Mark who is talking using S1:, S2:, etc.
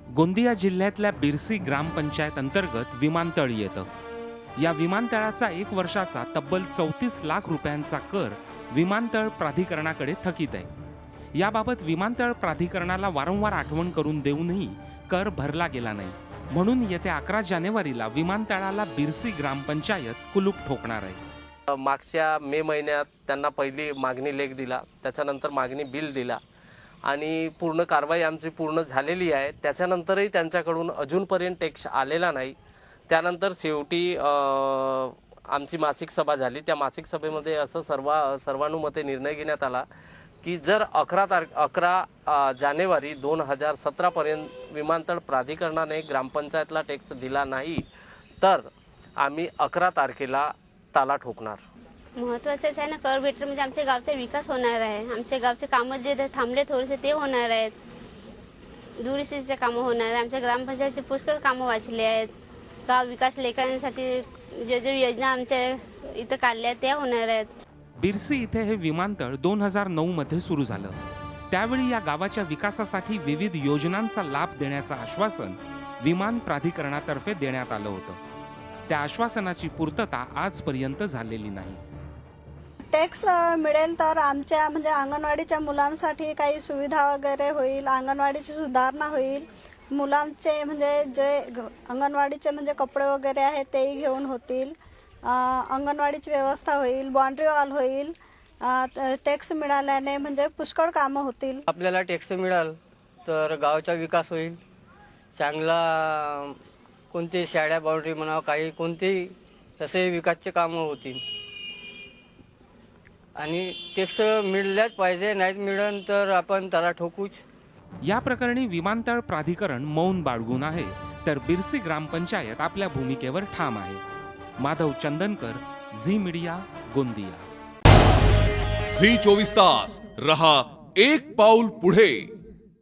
S1: गोंदिया जिल्ह्यातल्या बिरसी ग्रामपंचायत अंतर्गत विमानतळ येतं। या विमानतळाचा 1 वर्षाचा तब्बल 34 लाख रुपयांचा कर विमानतळ प्राधिकरणाकडे थकीत आहे। याबाबत विमानतळ प्राधिकरणाला वारंवार आठवण करून देऊनही कर भरला गेला नाही। म्हणून येत्या 11 जानेवारीला विमानतळाला बिरसी ग्रामपंचायत कुलूप ठोकणार आहे।
S2: मागच्या मे महिन्यात त्यांना पहिली मागणी लेख दिला, त्याच्यानंतर मागणी बिल दिला आणि पूर्ण कारवाई आमची पूर्ण झालेली आहे। त्याच्यानंतरही त्यांच्याकडून अजूनपर्यंत टॅक्स आलेला नाही। त्यानंतर शेवटी आमची मासिक सभा झाली। त्या मासिक सभेमध्ये असं सर्वानुमते निर्णय घेण्यात आला की जर 11 जानेवारी 2017 पर्यंत विमानतळ प्राधिकरणाने ग्रामपंचायतला टॅक्स दिला नाही तर आम्ही 11 तारखेला ताला ठोकणार।
S3: महत्त्वाचं आहे ना, कर भेटलं म्हणजे आमच्या गावचा विकास होणार आहे। आमच्या गावचे कामं जे थांबले थोडेसे ते होणार आहेत, दुरुस्तीचे कामं होणार आहे। आमच्या ग्रामपंचायतचे पुष्कळ कामं वाचले आहेत। गाव विकास लेखांसाठी जे योजना आमच्या इथं काढल्या त्या होणार आहेत।
S1: बिरसी इथे हे विमानतळ 2009 मध्ये सुरू झालं। त्यावेळी या गावाच्या विकासासाठी विविध योजनांचा लाभ देण्याचं आश्वासन विमान प्राधिकरणातर्फे देण्यात आलं होतं। त्या आश्वासनाची पूर्तता आजपर्यंत झालेली नाही।
S4: टॅक्स मिळेल तर आमच्या म्हणजे अंगणवाडीच्या मुलांसाठी काही सुविधा वगैरे होईल, अंगणवाडीची सुधारणा होईल, मुलांचे म्हणजे जे अंगणवाडीचे म्हणजे कपडे वगैरे आहेत तेही घेऊन होतील, अंगणवाडीची व्यवस्था होईल, बाउंड्री वॉल होईल। टॅक्स मिळाल्याने म्हणजे पुष्कळ कामं होतील।
S5: आपल्याला टॅक्स मिळाल तर गावाचा विकास होईल, चांगला कोणते शाळा बाउंड्री म्हणा काही कोणतेही तसे विकासचे कामं होतील आणि टॅक्स मिळाल्याच पाहिजे, नाहीच मिळेल तर आपण त्याला ठोकूच।
S1: या प्रकरणी विमानतळ प्राधिकरण मौन बाळगून आहे, तर बिरसी ग्रामपंचायत आपल्या भूमिकेवर ठाम आहे। Madhav Chandankar, Zee Media, Gondia.
S6: Zee 24 तास रहा एक पाऊल पुढे।